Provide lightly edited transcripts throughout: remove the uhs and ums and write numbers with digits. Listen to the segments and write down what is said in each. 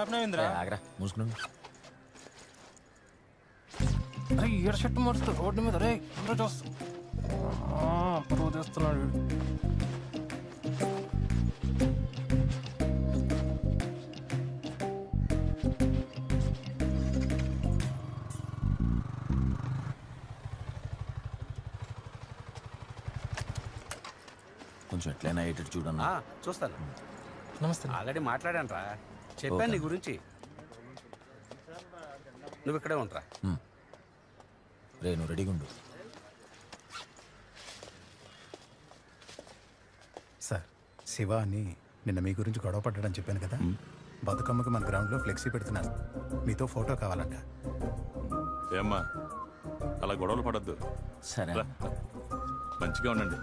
ఆపినవేంద్రా? ఆగరా మూసుకున్నాను. అరే ఈడ షర్ట్ మారుస్తూ రోడ్డు మీద రే అందరూ చూస్తా పరువు తీస్తున్నాడు. కొంచెం ఎట్లయినా అయ్యేటట్టు చూడన్నా. చూస్తాను. నమస్తే. ఆల్రెడీ మాట్లాడాను రా, చెప్పాను నీ గురించి. నువ్వు ఇక్కడే ఉంటా. రే నువ్వు రెడీగా ఉండు. సార్ శివ అని నిన్న మీ గురించి గొడవ పడ్డాడని చెప్పాను కదా, బతుకమ్మకి మన గ్రౌండ్లో ఫ్లెక్సీ పెడుతున్నాను, మీతో ఫోటో కావాలంట. ఏమ్మా అలా గొడవలు పడద్దు. సరే మంచిగా ఉండండి.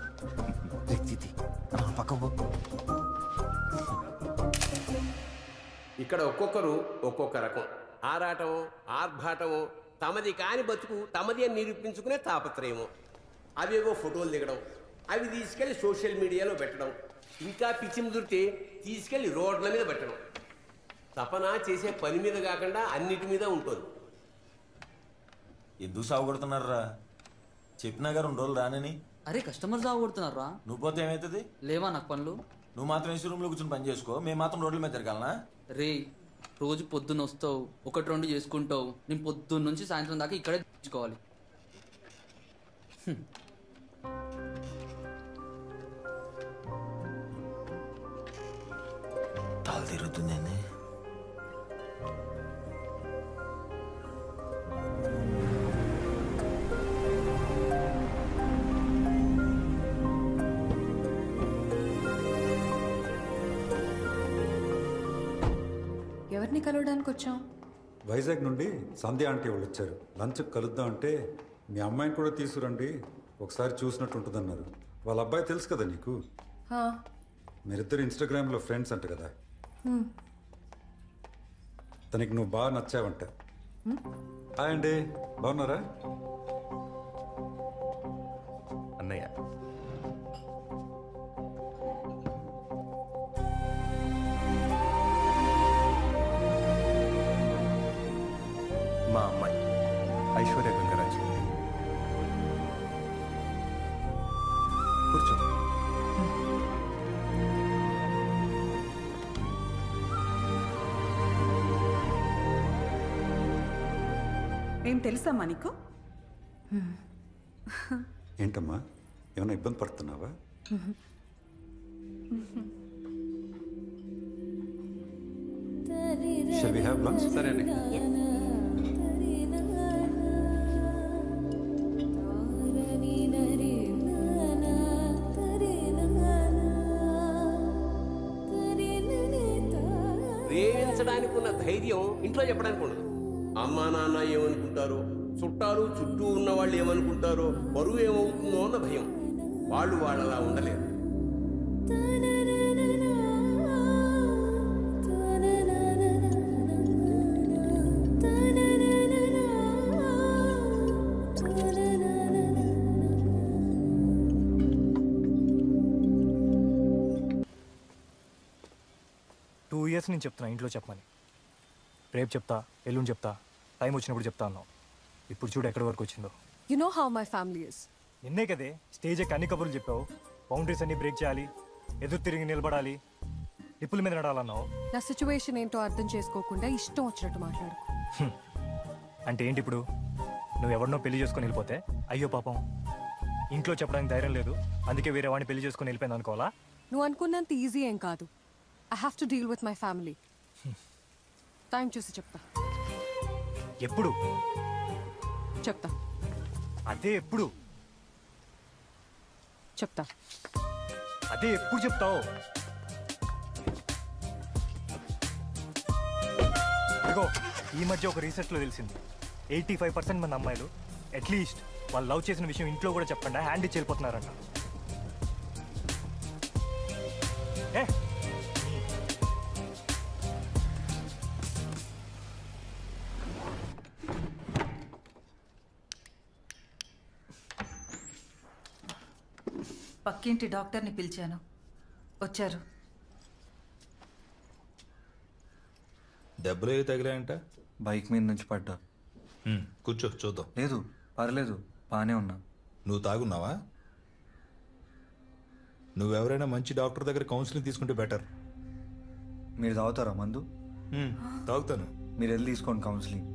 ఇక్కడ ఒక్కొక్కరు ఒక్కొక్క రకం ఆరాటము ఆర్భాటము, తమది కాని బతుకు తమది అని నిరూపించుకునే తాపత్రయము. అవేవో ఫోటోలు దిగడం, అవి తీసుకెళ్లి సోషల్ మీడియాలో పెట్టడం, ఇంకా పిచ్చి ముదిరితే తీసుకెళ్లి రోడ్ల మీద పెట్టడం. తపన చేసే పని మీద కాకుండా అన్నిటి మీద ఉంటుంది. ఎందుకు సాగుకొడుతున్నారా? చెప్పినా గారు 2 రోజులు రానని. అరే కస్టమర్ సాగుకొడుతున్నారా? నువ్వు పోతే ఏమవుతుంది? లేవా నాకు పనులు? నువ్వు మాత్రం ఏసీ రూమ్లో కూర్చొని పని చేసుకో, మేము మాత్రం రోడ్ల మీద తిరగాలనా? రే రోజు పొద్దున్న వస్తావు, 1-2 చేసుకుంటావు, నేను పొద్దున్న నుంచి సాయంత్రం దాకా ఇక్కడే తెచ్చుకోవాలి. తాలు తిరుగుతుందండి. ఎవరిని కలవడానికి వచ్చాం? వైజాగ్ నుండి సంధ్య ఆంటీ వాళ్ళు వచ్చారు. లంచ్కి కలుద్దాం అంటే మీ అమ్మాయిని కూడా తీసుకురండి, ఒకసారి చూసినట్టు ఉంటుందన్నారు. వాళ్ళ అబ్బాయి తెలుసు కదా నీకు, మీరిద్దరు ఇన్స్టాగ్రామ్లో ఫ్రెండ్స్ అంట కదా. తనకి నువ్వు బాగా నచ్చావంట. హాయ్ అండి, బాగున్నారా? అన్నయ్య మా అమ్మాయి ఐశ్వర్య గంగరాజు. కూర్చో. ఏం తెలుసమ్మా నీకు? ఏంటమ్మా ఏమైనా ఇబ్బంది పడుతున్నావా? Shall we have lunch? సరే అండి. ప్రేమించడానికి ఉన్న ధైర్యం ఇంట్లో చెప్పడానికి ఉండదు. అమ్మా నాన్న ఏమనుకుంటారో, చుట్టాలు చుట్టూ ఉన్న వాళ్ళు ఏమనుకుంటారో, బరువు ఏమవుతుందో అన్న భయం. వాళ్ళు వాళ్ళలా ఉండలేరు. ఇయర్స్ నేను చెప్తున్నా ఇంట్లో చెప్పమని. రేపు చెప్తా, ఎల్లుండి చెప్తా, టైం వచ్చినప్పుడు చెప్తా అన్నావు. ఇప్పుడు చూడు ఎక్కడి వరకు వచ్చిందో. You know how my family is. నిన్నే కదే స్టేజ్ ఎక్కి అన్ని కబుర్లు చెప్పావు. బౌండరీస్ అన్ని బ్రేక్ చేయాలి, ఎదురు తిరిగి నిలబడాలి, నిప్పుల మీద నడాలన్నావు. నా సిచ్యువేషన్ ఏంటో అర్థం చేసుకోకుండా ఇష్టం వచ్చినట్టు మాట్లాడు. అంటే ఏంటి ఇప్పుడు? నువ్వు ఎవరినో పెళ్లి చేసుకొని వెళ్ళిపోతే అయ్యో పాపం ఇంట్లో చెప్పడానికి ధైర్యం లేదు, అందుకే వేరే వాడిని పెళ్లి చేసుకొని వెళ్ళిపోయింది అనుకోవాలా? నువ్వు అనుకున్నంత ఈజీ ఏం కాదు. I have to deal with my family. Time చూసి చెప్తా. ఎప్పుడు చెప్తా? అదే ఎప్పుడు చెప్తా? అదే ఎప్పుడు చెప్తావు? ఇదిగో ఈ మధ్య ఒక రీసెర్చ్లో తెలిసింది, 85% మంది అమ్మాయిలు అట్లీస్ట్ వాళ్ళు లవ్ చేసిన విషయం ఇంట్లో కూడా చెప్పకుండా హ్యాండ్ ఇచ్చి వెళ్ళిపోతున్నారంట. పక్కింటి డాక్టర్ని పిలిచాను, వచ్చారు. దెబ్బలు ఏవి తగిలాయంట? బైక్ మీద నుంచి పడ్డా. కూర్చో చూద్దాం. లేదు, పర్లేదు, బాగానే ఉన్నా. నువ్వు తాగున్నావా? నువ్వెవరైనా మంచి డాక్టర్ దగ్గర కౌన్సిలింగ్ తీసుకుంటే బెటర్. మీరు తాగుతారా మందు? తాగుతాను. మీరు వెళ్ళి తీసుకోండి కౌన్సిలింగ్.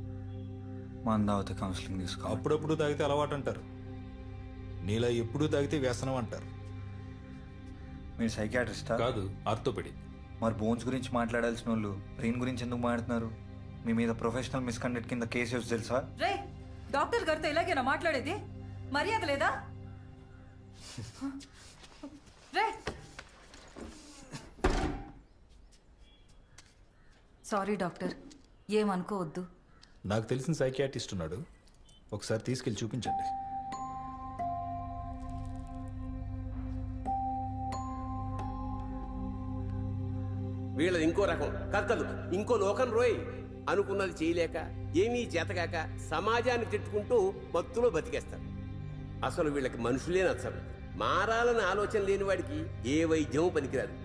మందు తాగితే కౌన్సిలింగ్ తీసుకో. అప్పుడప్పుడు తాగితే అలవాటు అంటారు, నీలా ఎప్పుడూ తాగితే వ్యసనం అంటారు. మీరు సైకియాట్రిస్టా? కాదు, ఆర్థోపెడిక్. మరి బోన్స్ గురించి మాట్లాడాల్సిన వాళ్ళు బ్రెయిన్ గురించి ఎందుకు మాట్లాడుతున్నారు? మీ మీద ప్రొఫెషనల్ మిస్కండక్ట్ కింద కేసెస్ తెలుసా? రే, డాక్టర్ గారితో ఇలాగేనా మాట్లాడేది? మర్యాద లేదా? రే, సారీ డాక్టర్, ఏమనుకోవద్దు. నాకు తెలిసిన సైకియాట్రిస్ట్ ఉన్నాడు, ఒకసారి తీసుకెళ్ళి చూపించండి. వీళ్ళది ఇంకో రకం కథలు, ఇంకో లోకం రోయ్. అనుకున్నది చేయలేక, ఏమీ చేతగాక సమాజాన్ని తిట్టుకుంటూ భక్తులో బతికేస్తారు. అసలు వీళ్ళకి మనుషులే నచ్చరు. మారాలని ఆలోచన లేని వాడికి ఏ వైద్యం పనికిరాదు.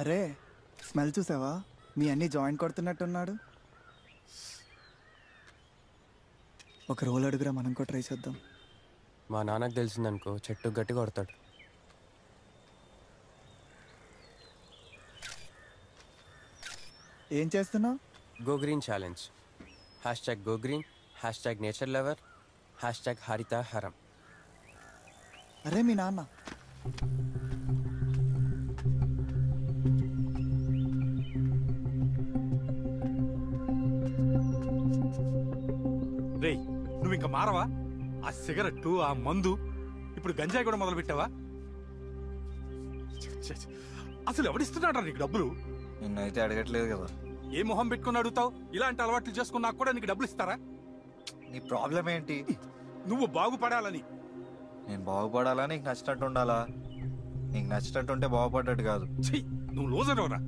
అరే, స్మెల్ చూసావా? మీ అన్ని జాయింట్ కొడుతున్నట్టున్నాడు. ఒక రోల్ అడుగురా, మనం కూడా ట్రై చేద్దాం. మా నాన్నకు తెలిసిందనుకో చెట్టు గట్టి కొడతాడు. ఏం చేస్తున్నావు? Go green challenge. #Go green, #nature lover, #Haritha Haram. అరే, మీ నాన్న రేయ్, నువ్వు ఇంకా మారవా? ఆ సిగరెట్టు, ఆ మందు, ఇప్పుడు గంజాయి కూడా మొదలు పెట్టావా? అసలు ఎవడిస్తున్నాడు నీకు డబ్బులు? నిన్నైతే అడగట్లేదు కదా. ఏ మొహం పెట్టుకుని అడుగుతావు? ఇలాంటి అలవాట్లు చేసుకున్నా కూడా నీకు డబ్బులు ఇస్తారా? నీ ప్రాబ్లం ఏంటి? నువ్వు బాగుపడాలని. నేను బాగుపడాలా? నీకు నచ్చినట్టు ఉండాలా? నీకు నచ్చినట్టు ఉంటే బాగుపడ్డట్టు కాదు. నువ్వు లోజరవరా?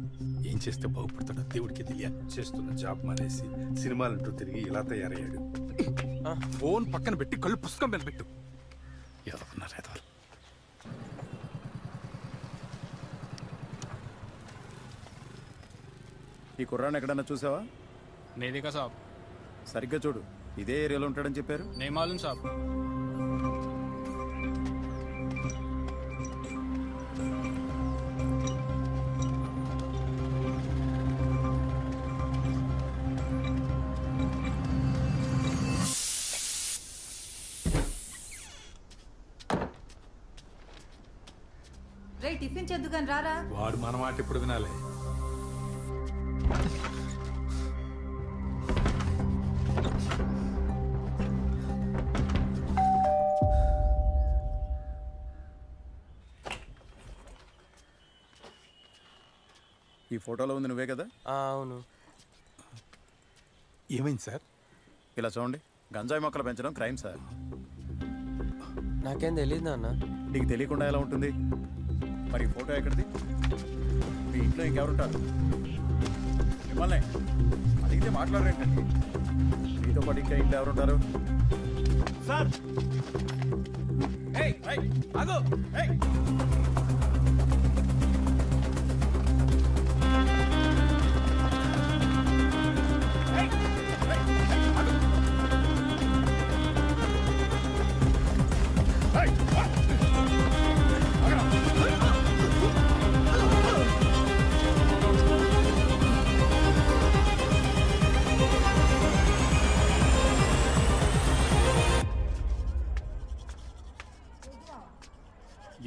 ఏం చేస్తే బాగుపడతాడో దేవుడికి తెలియాలి. చేస్తున్న జాబ్ మానేసి సినిమాలంటూ తిరిగి ఇలా తయారయ్యాడు. ఫోన్ పక్కన పెట్టి కళ్ళు పుస్తకం మీద పెట్టు. ఎవరున్నారు ఎదవరు? ఈ కుర్రాన్ని ఎక్కడన్నా చూసావా? నేదికా సాబ్. సరిగ్గా చూడు, ఇదే ఏరియాలో ఉంటాడని చెప్పారు. నే మాలూం సాబ్. రే, టిఫిన్ చేద్దుగాని రారా. వాడు మన మాట ఇప్పుడు వినాలి. ఈ ఫోటోలో ఉంది నువ్వే కదా? అవును. ఏమైంది సార్? ఇలా చూడండి, గంజాయి మొక్కలు పెంచడం క్రైమ్ సార్. నాకేం తెలియదు నాన్న. నీకు తెలియకుండా ఎలా ఉంటుంది? మరి ఈ ఫోటో ఎక్కడిది? మీ ఇంట్లో ఇంకెవరుంటారు? మిమ్మల్ని అడిగితే మాట్లాడరేంటండి? మీతో పాటు ఇంకా ఇంట్లో ఎవరుంటారు సార్?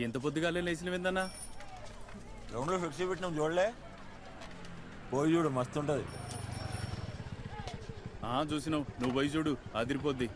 ఎంత పొద్దుగాలే లేచిన విందన్నా? గ్రౌండ్లో ఫ్లెక్సీ పెట్టినాం చూడలే? పోయి చూడు, మస్తు ఉంటుంది. చూసినావు, నువ్వు పోయి చూడు, అదిరిపోద్ది.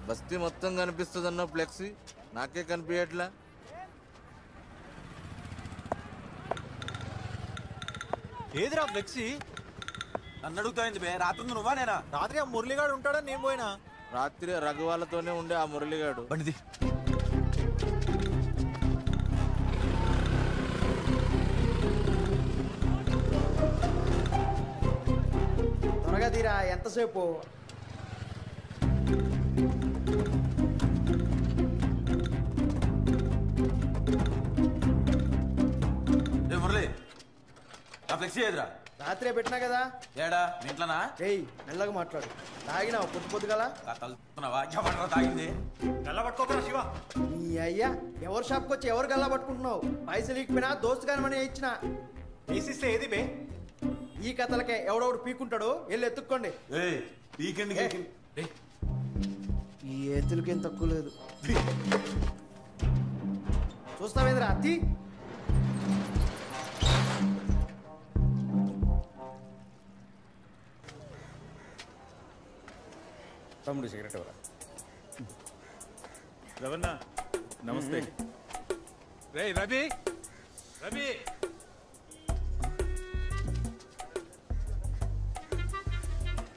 బస్తీ మొత్తం కనిపిస్తుందన్న ఫ్లెక్సీ నాకే కనిపించట్లా. ఏదిరా ఫ్లెక్సీ? నన్ను అడుగుతాయింది బే. రాత్రి నువ్వా నేనా? రాత్రి ఆ మురళిగాడు ఉంటాడని నేను పోయినా. రాత్రి రఘువాళ్ళతోనే ఉండే ఆ మురళిగాడు. బండిది త్వరగా తీరా. ఎంతసేపు? మురళి ఆ ఫ్లెక్సీ ఏదిరా? రాత్రే పెట్టినా కదా. ఏడా మీ ఇంట్లోనా? ఏయ్ మెల్లగా మాట్లాడు. తాగినావు పొద్దు పొద్దుగల? తలుతున్నావా? తాగింది గల్లా పట్టుకోకరా శివ. నీ అయ్యా ఎవరు షాప్కి వచ్చి ఎవరు గల్లా పట్టుకుంటున్నావు? పైసలు ఇచ్చిపోయినా దోస్తు కానీ మనీ ఇచ్చిన. వేసిస్తే ఏది బే? ఈ కథలకే ఎవడెవడు పీకుంటాడు. వెళ్ళి ఎత్తుక్కోండి. ఈ ఎత్తులకేం తక్కువ లేదు. చూస్తావేంద్రా అత్తి? తమ్ముడు సిగరెట్ ఎవరా? రవణ నమస్తే. రే రవి, రవి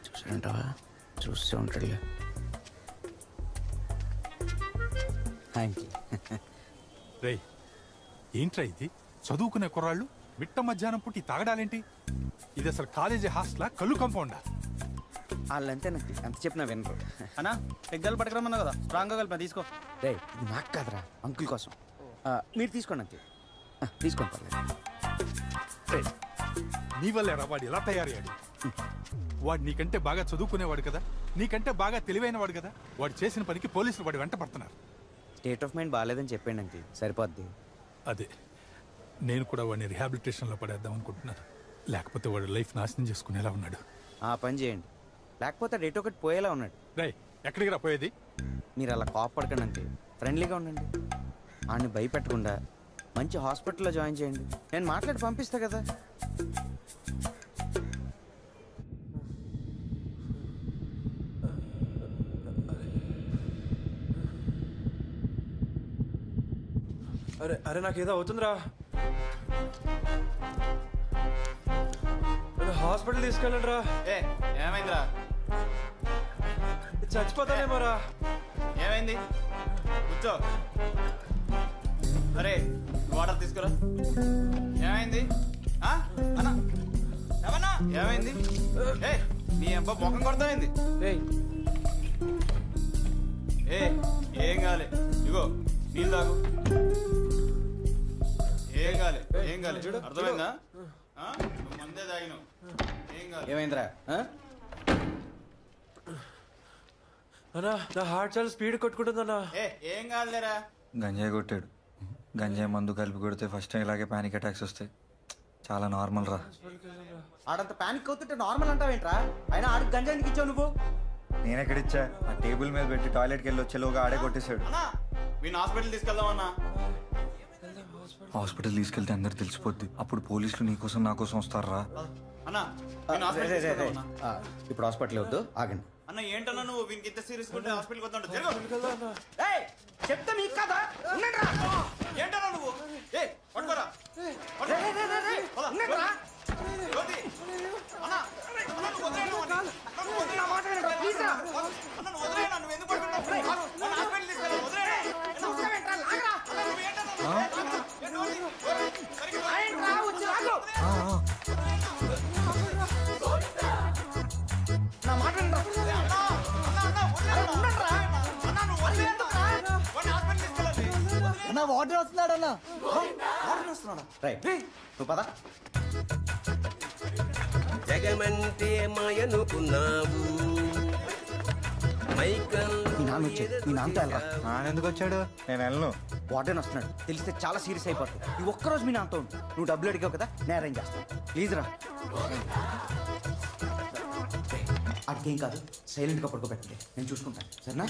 చూసాడంటావా? చూస్తూ ఉంటాడులే. Thank you. రే ఏంట్రా ఇది? చదువుకునే కుర్రాళ్ళు మిట్ట మధ్యాహ్నం పుట్టి తాగడాలేంటి? ఇది అసలు కాలేజీ హాస్టలా, కళ్ళు కంపౌండా? వాళ్ళంతేనండి, ఎంత చెప్పినా వినరు. అన్నా పెగ్గాలు పట్టుకురమన్నా కదా, స్ట్రాంగ్గా కలిపా. తీసుకో. రే ఇది నాకు కాదురా, అంకుల్ కోసం. మీరు తీసుకోండి అంతే. తీసుకోండి పర్లేదు. నీ వల్లేరా వాడు ఎలా తయారయ్యాడు? వాడు నీకంటే బాగా చదువుకునేవాడు కదా, నీకంటే బాగా తెలివైన వాడు కదా. వాడు చేసిన పనికి పోలీసులు వాడు వెంట పడుతున్నారు. స్టేట్ ఆఫ్ మైండ్ బాగాలేదని చెప్పండి అంతే, సరిపోద్ది. అదే నేను కూడా వాడిని రిహాబిలిటేషన్లో పడేద్దాం అనుకుంటున్నాను. లేకపోతే వాడు లైఫ్ నాశనం చేసుకునేలా ఉన్నాడు. ఆ పని చేయండి, లేకపోతే డేట్ ఒకటి పోయేలా ఉన్నాడు. రై ఎక్కడికి రా పోయేది? మీరు అలా కోపడకండి అంతే, ఫ్రెండ్లీగా ఉండండి. వాడిని భయపెట్టకుండా మంచి హాస్పిటల్లో జాయిన్ చేయండి. నేను మాట్లాడి పంపిస్తా కదా. అరే అరే నాకేదో అవుతుందిరా. హాస్పిటల్ తీసుకెళ్ళండి రా. ఏమైందిరా? చచ్చిపోతానేమోరా. ఏమైంది? కూర్చో. అరే వాటర్ తీసుకురా. ఏమైంది? అన్నా ఏమన్నా ఏమైంది? ఏ నీ అబ్బా ముఖం కొడతాయింది. ఏం కాలే, ఇగో నీళ్ళు తాగు. ఏం కాలే, ఏం కాలే. అర్థమైందా? నువ్వు మందే తాగినావు. ఏం కాలే. ఏమైందిరా? అన్నా నా హార్ట్ చాలా స్పీడ్ కొట్టుకుంటుందన్నా. ఏం కాదులేరా. గంజాయి కొట్టాడు. గంజాయి మందు కలిపి కొడితే ఫస్ట్ టైం ఇలాగే పానిక్ అటాక్స్ వస్తాయి. చాలా నార్మల్ రా. ఆడంత పానిక్ అవుతుంటే నార్మల్ అంటావేంట్రా? అయినా ఆడికి గంజా ఎందుకు ఇచ్చావు నువ్వు? నేనెక్కడిచ్చా? ఆ టేబుల్ మీద పెట్టి టాయిలెట్కి వెళ్ళి వచ్చేలోగా ఆడే కొట్టేశాడు. వీడిని హాస్పిటల్ తీసుకెళ్దామన్నా. హాస్పిటల్ తీసుకెళ్తే అందరు తెలిసిపోద్ది. అప్పుడు పోలీసులు నీకోసం నా కోసం వస్తారా? అన్నా ఇప్పుడు హాస్పిటల్ వద్దు, ఆగండి. అన్న ఏంటన్నా నువ్వు వీనికి ఇంత సీరియస్ ఉంటే హాస్పిటల్కి వద్దా? చెప్తే మీకు కదా. ఏంటన్నా నువ్వు? పట్టుకోరా. అన్న వాటర్ వస్తున్నాడు. అన్న వాటర్ వస్తున్నాడా? రైట్ నువ్వు పద. జగమంటే మాయనుకున్నావు. మీ నాన్న వచ్చాడు, మీ నాన్నతో వెళ్ళరా. నాన్న ఎందుకు వచ్చాడు? నేను వెళ్ళను. వార్డెన్ వస్తున్నాడు, తెలిస్తే చాలా సీరియస్ అయిపోతుంది. ఈ ఒక్కరోజు మీ నాన్నతో ఉండు. నువ్వు డబ్బులు అడిగావు కదా, నేను అరేంజ్ చేస్తాను. ప్లీజ్ రా. అడిగేం కాదు, సైలెంట్గా పడుకోబెట్టండి, నేను చూసుకుంటాను. సరేనా?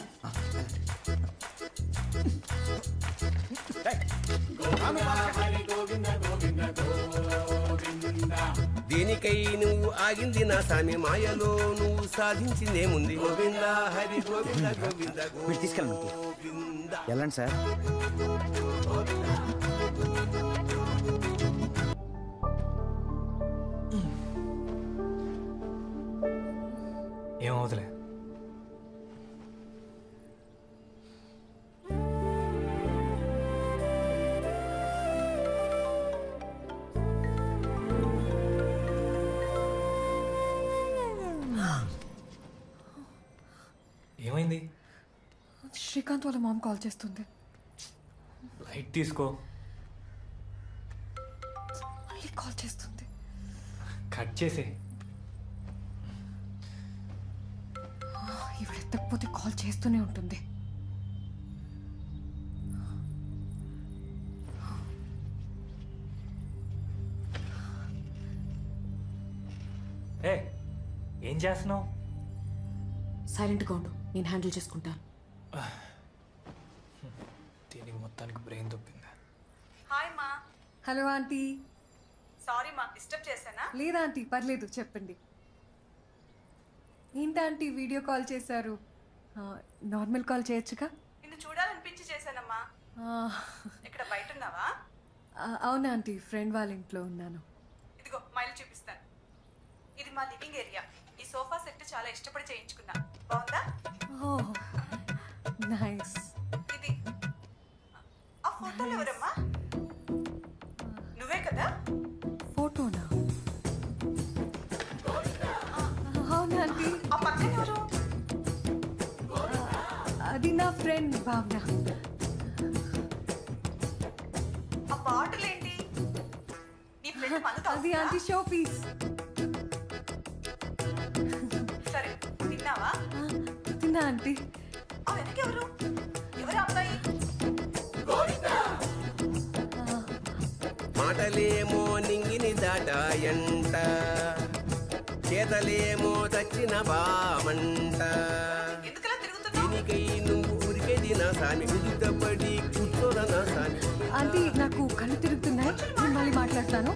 దీని దేనికై నువ్వు ఆగింది నా సామి మాయలో నువ్వు సాధించిందేముంది గోవింద హరి గోవింద గోవింద మీరు తీసుకెళ్ళండి వెళ్ళండి సార్. ఏమవుతులే. ఏమైంది? శ్రీకాంత్ వాళ్ళ మామ్ కాల్ చేస్తుంది. లైట్ తీసుకో. మళ్ళీ కాల్ చేస్తుంది. కట్ చేసే. ఈవిడ ఎత్తకపోతే కాల్ చేస్తూనే ఉంటుంది. ఏ ఏం చేస్తున్నావు? సైలెంట్గా ఉండు, నేను హ్యాండిల్ చేసుకుంటాను. దీనికి మొత్తానికి బ్రెయిన్ దొప్పిందా? హాయ్ మా. Hello aunty. సారీ మా, డిస్టర్బ్ చేశానా? లేదా ఆంటీ, పర్లేదు, చెప్పండి. ఏంటంటీ వీడియో కాల్ చేశారు? నార్మల్ కాల్ చేయొచ్చుగా? నిన్ను చూడాలనిపించి చేశానమ్మా. ఇక్కడ బయట ఉన్నావా? అవునా ఆంటీ, ఫ్రెండ్ వాళ్ళ ఇంట్లో ఉన్నాను. ఇదిగో మా ఇల్లు చూపిస్తాను. ఇది మా లివింగ్ ఏరియా. ఈ సోఫా సెట్ చాలా ఇష్టపడి చేయించుకున్నా. బాగుందా? Oh nice. ఇది ఆ ఫోటోలు ఎవరమ్మా? నువ్వే కదా? ఫోటోనా? అవునా ఆంటీ. ఆ పక్కన ఎవరు? అది నా ఫ్రెండ్ భావన. ఆ బాటిల్ ఏంటి? నీ ఫ్రెండ్ మనతో? అది ఆంటీ షో పీస్. సరే, తిన్నావా? తిన్నా ఆంటీ. ఆ వెనకెవరు? ఎవరు అబ్బాయి? మాటలేమో నింగిని దాటాయంట, చేతలేమో చచ్చిన బామంట. దీనికై నువ్వు ఊరికేది నా సామి, ఉదితపడి కూర్చోద నా సామి. ఆంటీ నాకు కళ్ళు తిరుగుతున్నాయి, నేను మళ్ళీ మాట్లాడతాను.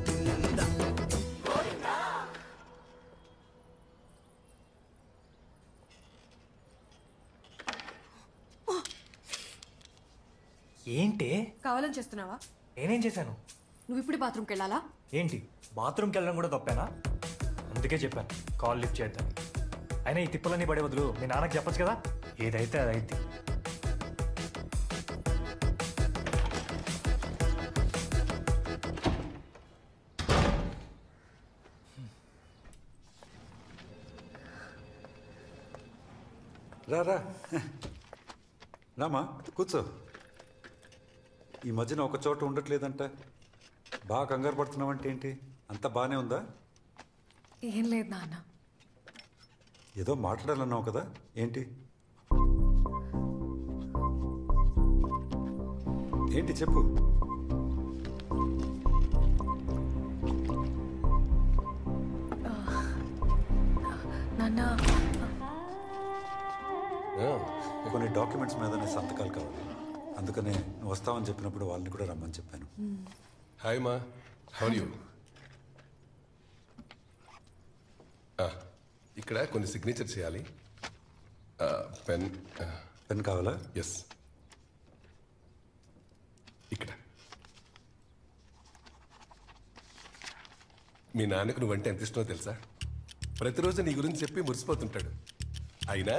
ఏంటి కావాలని చేస్తున్నావా? నేనేం చేశాను? నువ్వు ఇప్పుడు బాత్రూమ్కి వెళ్ళాలా? ఏంటి బాత్రూమ్కి వెళ్ళడం కూడా తప్పేనా? అందుకే చెప్పాను కాల్ లిఫ్ట్ చేద్దాం. అయినా ఈ తిప్పలన్నీ పడే బదులు మీ నాన్నకి చెప్పచ్చు కదా, ఏదైతే అదైతే. రా రా రామా, కూర్చో. ఈ మధ్యన ఒక చోట ఉండట్లేదంట, బాగా కంగారు పడుతున్నావంటే ఏంటి? అంతా బాగానే ఉందా? ఏం లేదు నాన్న. ఏదో మాట్లాడాలన్నావు కదా, ఏంటి? ఏంటి చెప్పు. నాన్న, కొన్ని డాక్యుమెంట్స్ మీదనే సంతకాలు కావాలి, అందుకనే నువ్వు వస్తావని చెప్పినప్పుడు వాళ్ళని కూడా రమ్మని చెప్పాను. హాయ్ మా, హౌ ఆర్ యూ? ఇక్కడ కొన్ని సిగ్నేచర్ చేయాలి. పెన్ పెన్ కావాలా? ఎస్. ఇక్కడ మీ నాన్నకు నువ్వంటే ఎంత ఇష్టమో తెలుసా? ప్రతిరోజు నీ గురించి చెప్పి మురిసిపోతుంటాడు. అయినా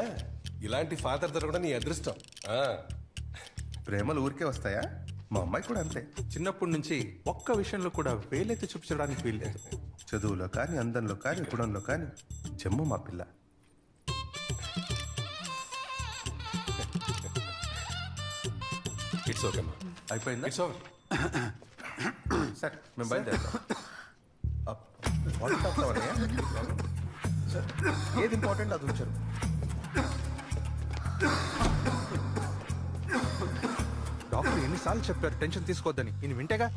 ఇలాంటి ఫాదర్ దొరకడం నీ అదృష్టం. ప్రేమలు ఊరికే వస్తాయా? మా అమ్మాయి కూడా అంతే. చిన్నప్పటి నుంచి ఒక్క విషయంలో కూడా వేలెత్తి చూపించడానికి వీల్లేదు. చదువులో కానీ, అందంలో కానీ, గుణంలో కానీ చెమ్ము మా పిల్ల. ఇట్స్ ఓకే మా. అయిపోయిందా? It's over. సార్ మేము బయలుదేరుతాం. వంట అవుతామన్నయ్య? సార్ ఏది ఇంపార్టెంట్ అది ఉంచారు. డాక్టర్ ఎన్నిసార్లు చెప్పారు టెన్షన్ తీసుకోవద్దని, ఈయన వింటేగా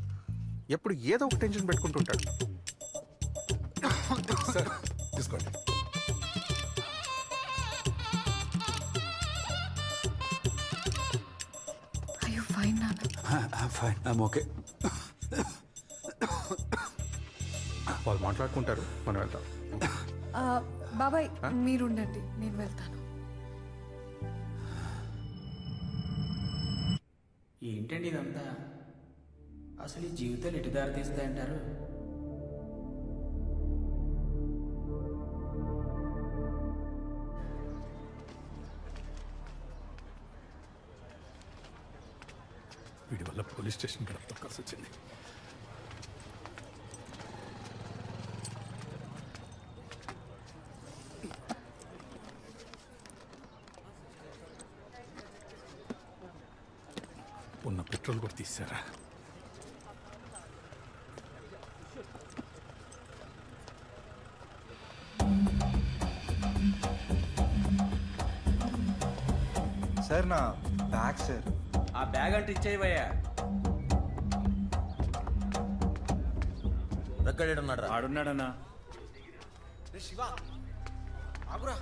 ఎప్పుడు ఏదో ఒక టెన్షన్ పెట్టుకుంటుంటాడు. సార్ తీసుకోండి. Are you fine, Nana? I'm fine. I'm okay. వాళ్ళు మాట్లాడుకుంటారు, మనం వెళ్తాం. బాబాయ్ మీరుండండి, నేను వెళ్తాను. ఏంటండి ఇదంతా? అసలు ఈ జీవితాలు ఎటు దారి తీస్తాయంటారు? వీడి వల్ల పోలీస్ స్టేషన్ గడప తొక్కాల్సి వచ్చింది. ఉన్న పెట్రోల్ కూడా తీసారా? సార్ నా బ్యాగ్ సార్. ఆ బ్యాగ్ అంటే ఇచ్చేవయ్యా. ఉన్నాడు రా. ఆడున్నాడన్నా. శివ ఆగురా,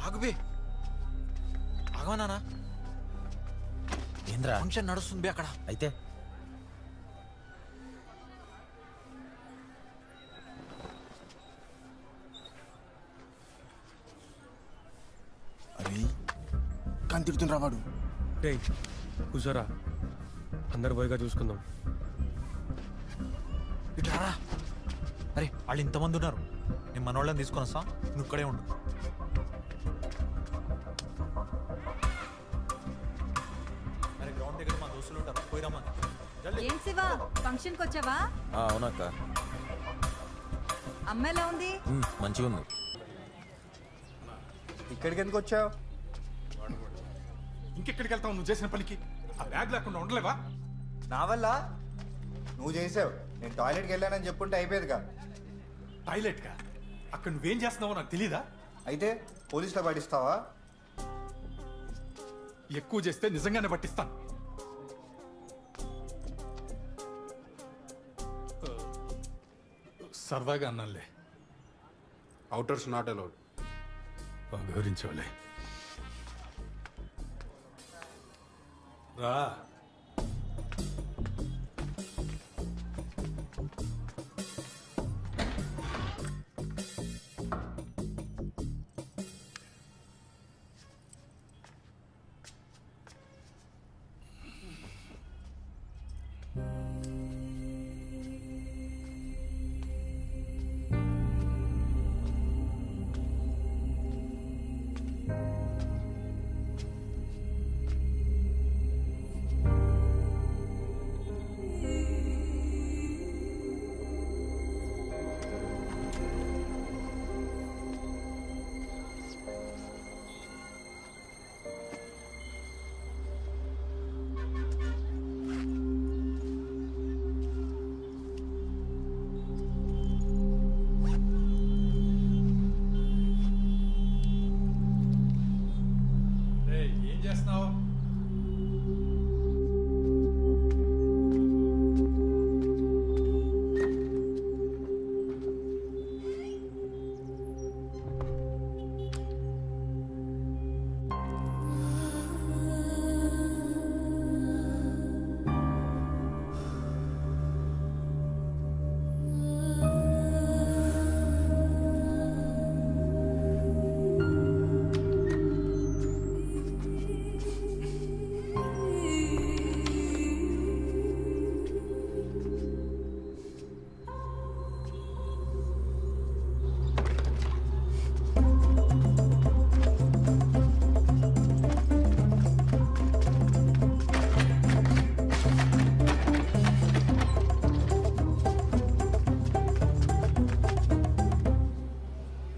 ఆగుబే, ఆగమన్నానా? ఏంద్రా ఫంక్షన్ నడుస్తుంది అక్కడ. అయితే అరే కానీ తిడుతుండ్రా వాడు. రే కూర్చోరా, అందరు పోయిగా చూసుకుందాం. ఇట్లా అరే వాళ్ళు ఇంతమంది ఉన్నారు, నేను మనోళ్ళని తీసుకొని వస్తా, నువ్వు ఇక్కడే ఉండు. అరే గ్రౌండ్ దగ్గర మా దోస్తులు ఉంటారు, పోయిరామా. ఏం శివ ఫంక్షన్కి వచ్చావా? అవునక్క. అమ్మ ఎలా ఉంది? మంచిగా ఉంది. ఇక్కడికి ఎందుకు వచ్చావు? ఇంకెక్కడికి వెళ్తావు నువ్వు చేసిన పనికి? ఆ బ్యాగ్ లేకుండా ఉండలేవా? నా వల్ల నువ్వు చేసావు. నేను టాయిలెట్కి వెళ్ళానని చెప్పుంటే అయిపోయేదిగా. టాయిలెట్గా? అక్కడ నువ్వేం చేస్తున్నావో నాకు తెలీదా? అయితే పోలీసులో పట్టిస్తావా? ఎక్కువ చేస్తే నిజంగానే పట్టిస్తాను. సరదాగా అన్నానులే. అవుటర్స్ నాట్ అలౌడ్. వివరించవలే రా.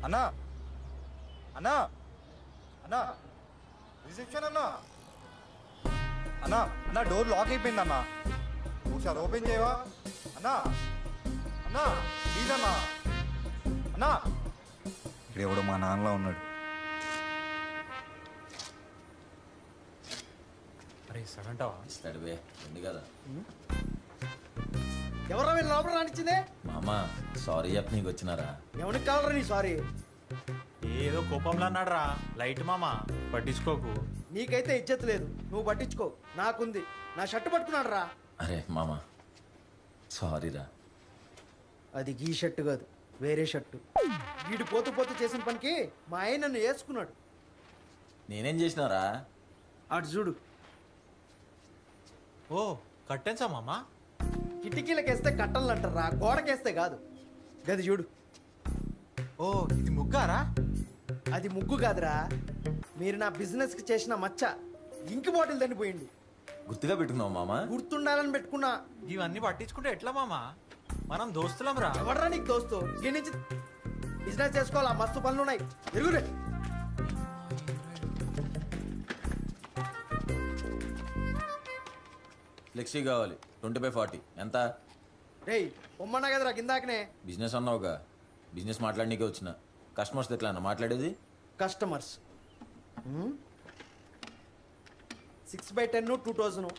అన్నా అన్నా అన్నా రిసెప్షన్ అన్నా అన్నా అన్నా డోర్ లాక్ అయిపోయింది అన్నా. ఒకసారి ఓపెన్ చేయవా అన్నా? అన్నా ప్లీజ్ అన్నా. అన్నా ఇక్కడ ఎవడో మా నాన్నలా ఉన్నాడు. అరే సగంటావా? ఇస్తాడు బే, ఉంది కదా. ఎవరా మీరు లోపల రానిచ్చిందే? మామా సారీ చెప్ప నీకు వచ్చినారా? ఎవరికి కావాలరా నీ సారీ? ఏదో కోపంలో అన్నాడు రా. లైట్ మామా, పట్టించుకోకు. నీకైతే ఇజ్జత్ లేదు, నువ్వు పట్టించుకో. నాకుంది, నా షర్ట్ పట్టుకున్నాడు రా. అరే మామా సారీ రా, అది గీ షర్టు కాదు, వేరే షర్టు. వీడు పోతూ పోతూ చేసిన పనికి మా ఆయన నన్ను వేసుకున్నాడు. నేనేం చేసినారా? అటు చూడు. ఓ కట్టేసా మామా. కిటికీలకేస్తే కట్టలు అంటారా, గోడకేస్తే కాదు. గది చూడు. ఓ ఇది ముగ్గారా? అది ముగ్గు కాదురా, మీరు నా బిజినెస్కి చేసిన మచ్చ. ఇంకి బాటిల్ చనిపోయింది. గుర్తుగా పెట్టుకున్నావు మామా? గుర్తుండాలని పెట్టుకున్నా. ఇవన్నీ పట్టించుకుంటే ఎట్లా మామా? మనం దోస్తులం రా. ఎవడరా నీకు దోస్తు? ఇక్కడి నుంచి బిజినెస్ చేసుకోవాలా, మస్తు పనులు ఉన్నాయి. ఎరుగురే. ఫ్లెక్సీ కావాలి 20/40. ఎంత? రేయ్ పొమ్మన్నా కదరా కిందాకనే. బిజినెస్ అన్నావుగా, బిజినెస్ మాట్లాడనీకే వచ్చిన. కస్టమర్స్ ఎట్లా అన్న మాట్లాడేది? Customers 6/10 2000,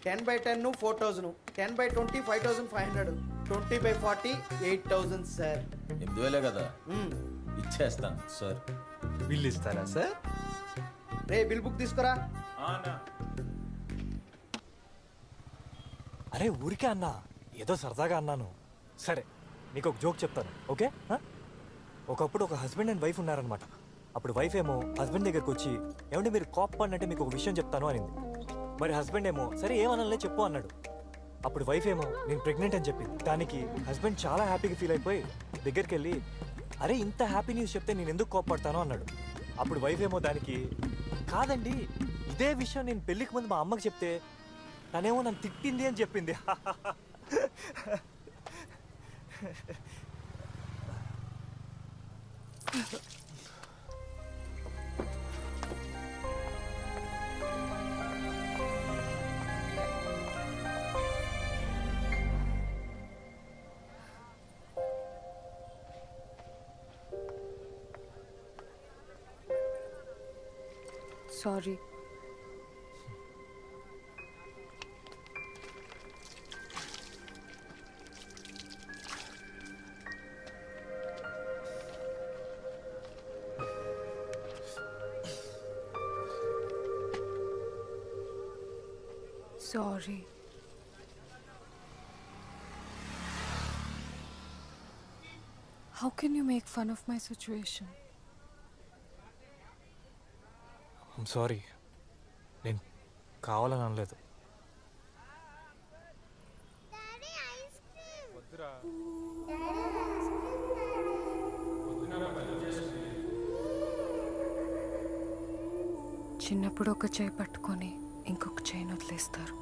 10/10 4000, 10/20 5500, 20/40 8000 sir. 8,000 కదా, ఇచ్చేస్తాను సార్. బిల్ ఇస్తారా సార్? రే బిల్ బుక్ తీసుకురా. అరే ఊరికే అన్నా, ఏదో సరదాగా అన్నాను. సరే నీకు ఒక జోక్ చెప్తాను, ఓకే? ఒకప్పుడు ఒక హస్బెండ్ అండ్ వైఫ్ ఉన్నారనమాట. అప్పుడు వైఫ్ ఏమో హస్బెండ్ దగ్గరకు వచ్చి, ఏమంటే మీరు కాప్ అంటే మీకు ఒక విషయం చెప్తాను అనింది. మరి హస్బెండ్ ఏమో సరే ఏమనలే చెప్పు అన్నాడు. అప్పుడు వైఫ్ ఏమో నేను ప్రెగ్నెంట్ అని చెప్పింది. దానికి హస్బెండ్ చాలా హ్యాపీగా ఫీల్ అయిపోయి దగ్గరికి వెళ్ళి, అరే ఇంత హ్యాపీ న్యూస్ చెప్తే నేను ఎందుకు కోప్పడతాను అన్నాడు. అప్పుడు వైఫ్ ఏమో దానికి, కాదండి ఇదే విషయం నేను పెళ్ళికి ముందు మా అమ్మకి చెప్తే తనేమో నన్ను తిట్టింది అని చెప్పింది. Sorry. Sorry. How can you make fun of my situation? I'm sorry, నేను కావాలని అనలేదు. చిన్నప్పుడు ఒక చేయి పట్టుకొని ఇంకొక చేయిని వదిలేస్తారు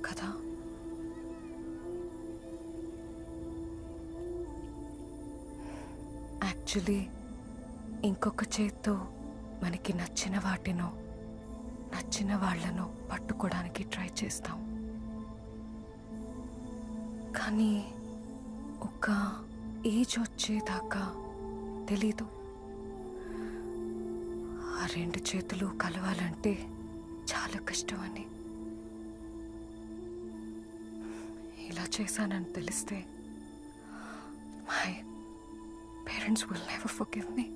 కదా. యాక్చువల్లీ ఇంకొక చేత్తో మనకి నచ్చిన వాటినో నచ్చిన వాళ్ళనో పట్టుకోవడానికి ట్రై చేస్తాం. కానీ ఒక ఏజ్ వచ్చేదాకా తెలీదు ఆ రెండు చేతులు కలవాలంటే చాలా కష్టం అని. ఇలా చేశానని తెలిస్తే my parents will never forgive me.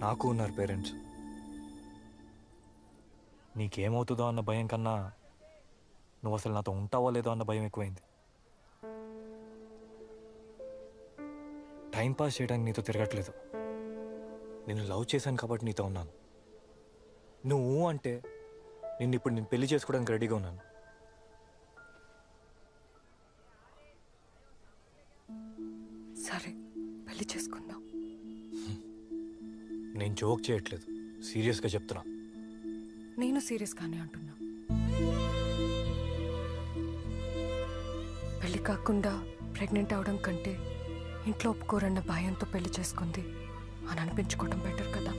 నాకు ఉన్నారు పేరెంట్స్. నీకేమవుతుందో అన్న భయం కన్నా నువ్వు అసలు నాతో ఉంటావో లేదో అన్న భయం ఎక్కువైంది. టైం పాస్ చేయడానికి నీతో తిరగట్లేదు. నేను లవ్ చేశాను కాబట్టి నీతో ఉన్నాను. నువ్వు అంటే ఇప్పుడు నేను పెళ్లి చేసుకోవడానికి రెడీగా ఉన్నాను. సరే పెళ్లి చేసుకుందాం. నేను జోక్ చేయట్లేదు, సీరియస్గా చెప్తున్నా. నేను సీరియస్గానే అంటున్నా. పెళ్లి కాకుండా ప్రెగ్నెంట్ అవడం కంటే ఇంట్లో ఒప్పుకోరన్న భయంతో పెళ్లి చేసుకుంది అని అనిపించుకోవడం బెటర్ కదా.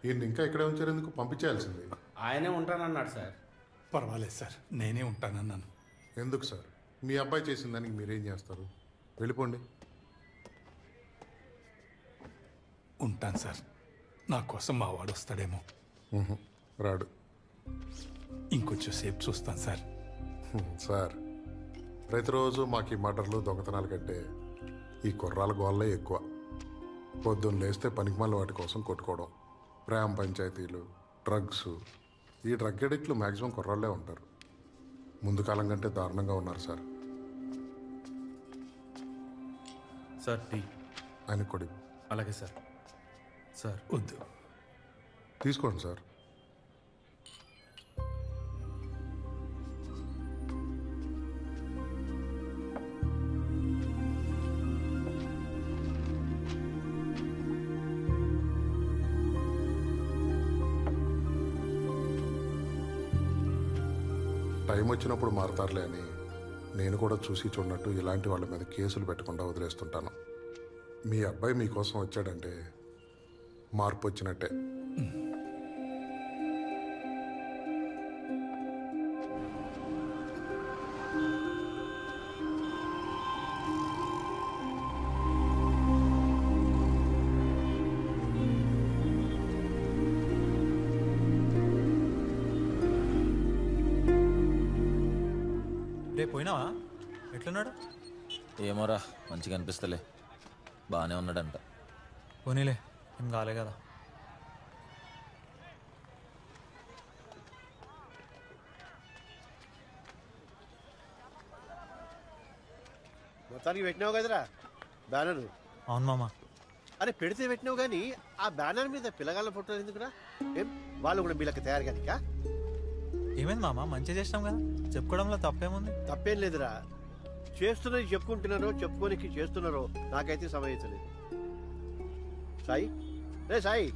ఈయన ఇంకా ఇక్కడే ఉంచారెందుకు? పంపించేయాల్సింది. ఆయనే ఉంటానన్నాడు సార్. పర్వాలేదు సార్, నేనే ఉంటానన్నాను. ఎందుకు సార్? మీ అబ్బాయి చేసిన దానికి మీరేం చేస్తారు? వెళ్ళిపోండి. ఉంటాను సార్, నా కోసం మా వాడు వస్తాడేమో. రాడు. ఇంకొంచెం సేపు చూస్తాను సార్. సార్, ప్రతిరోజు మాకు ఈ మర్డర్లు దొంగతనాల కంటే ఈ కుర్రాల గోళ్ళే ఎక్కువ. పొద్దున్న లేస్తే పనికిమాల వాటి కోసం కొట్టుకోవడం, ప్రేమ పంచాయతీలు, డ్రగ్స్. ఈ డ్రగ్ అడిక్ట్లు మ్యాక్సిమం కుర్రాళ్ళే ఉంటారు. ముందు కాలం కంటే దారుణంగా ఉన్నారు సార్. సార్ టీ ఆయన కొడి. అలాగే సార్. సార్ వద్దు, తీసుకోండి సార్. టైం వచ్చినప్పుడు మారతారులే అని నేను కూడా చూసి చూడనట్టు ఇలాంటి వాళ్ళ మీద కేసులు పెట్టకుండా వదిలేస్తుంటాను. మీ అబ్బాయి మీకోసం వచ్చాడంటే మార్పు వచ్చినట్టే. రేపు పోయినావా? ఎట్లున్నాడు? ఏమోరా, మంచిగా అనిపిస్తలే. బాగానే ఉన్నాడంట. పోనీలే, ఏం కాలే కదా. మొత్తానికి పెట్టినావు కదరా బ్యానర్? అవును మామ. అరే పెడితే పెట్టినావు కానీ ఆ బ్యానర్ మీద పిల్లగాళ్ళ ఫోటోలు ఎందుకురా? ఏం వాళ్ళు కూడా వీళ్ళకి తయారు కనుక? ఏమైంది మామ? మంచిగా చేసినాం కదా, చెప్పుకోవడంలో తప్పేముంది? తప్పేం లేదురా. చేస్తున్నది చెప్పుకుంటున్నారో చెప్పుకోనికి చేస్తున్నారో నాకైతే సమయలేదు. సాయి, రే సాయి,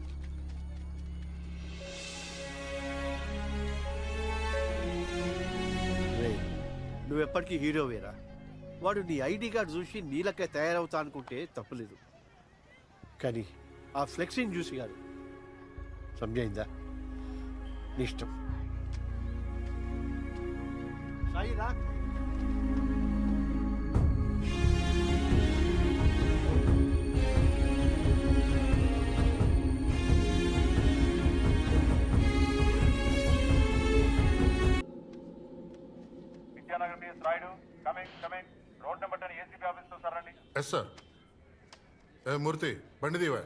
నువ్వెప్పటికీ హీరోవేరా. వాడు నీ ఐడి కార్డు చూసి నీలకే తయారవుతా అనుకుంటే తప్పులేదు, కానీ ఆ ఫ్లెక్సింగ్ చూసి కాదు. సమజైందా? నీ ఇష్టం. సాయి రా. Yes sir. ఏ మూర్తి, బండి దీవా.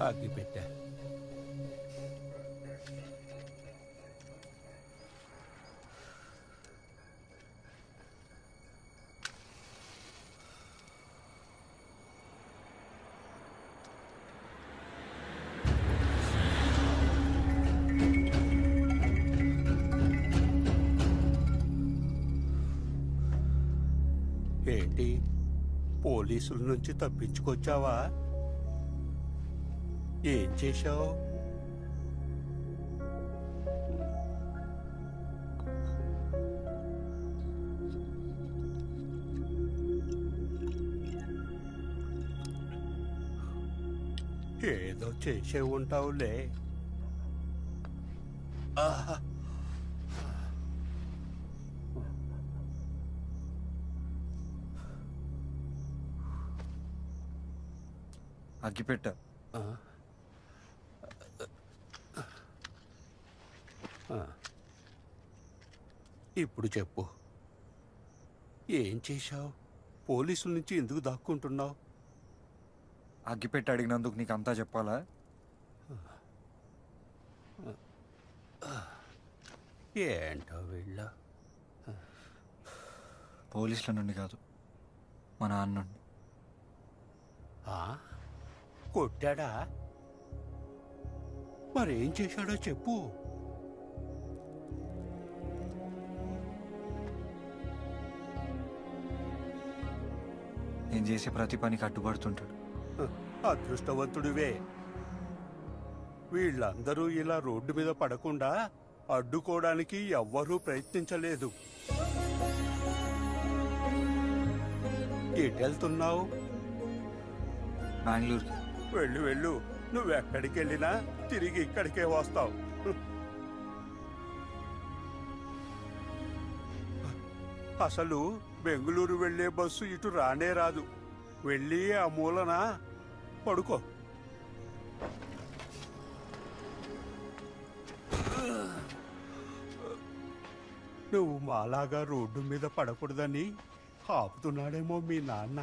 అగ్గి పెట్టా. ఏంటి, పోలీసుల నుంచి తప్పించుకొచ్చావా? ఏం చేశావు? ఏదో చేసే ఉంటావులే. ఆహా, అగ్గిపెట్ట. ఇప్పుడు చెప్పు, ఏం చేశావు? పోలీసుల నుంచి ఎందుకు దాక్కుంటున్నావు? అగ్గిపెట్ట అడిగినందుకు నీకు అంతా చెప్పాలా? ఏంటో వీళ్ళ. పోలీసుల నుండి కాదు, మా నాన్న నుండి. కొట్టాడా? మరేం చేశాడో చెప్పు. నేను చేసే ప్రతి పనికి అడ్డుపడుతుంటాడు. అదృష్టవంతుడివే. వీళ్ళందరూ ఇలా రోడ్డు మీద పడకుండా అడ్డుకోవడానికి ఎవ్వరూ ప్రయత్నించలేదు. ఎటెళ్తున్నావు? బెంగళూరుకి. వెళ్ళు వెళ్ళు, నువ్వెక్కడికి వెళ్ళినా తిరిగి ఇక్కడికే వస్తావు. అసలు బెంగళూరు వెళ్లే బస్సు ఇటు రానే రాదు. వెళ్ళి ఆ మూలన పడుకో. నువ్వు మాలాగా రోడ్డు మీద పడకూడదని ఆపుతున్నాడేమో మీ నాన్న.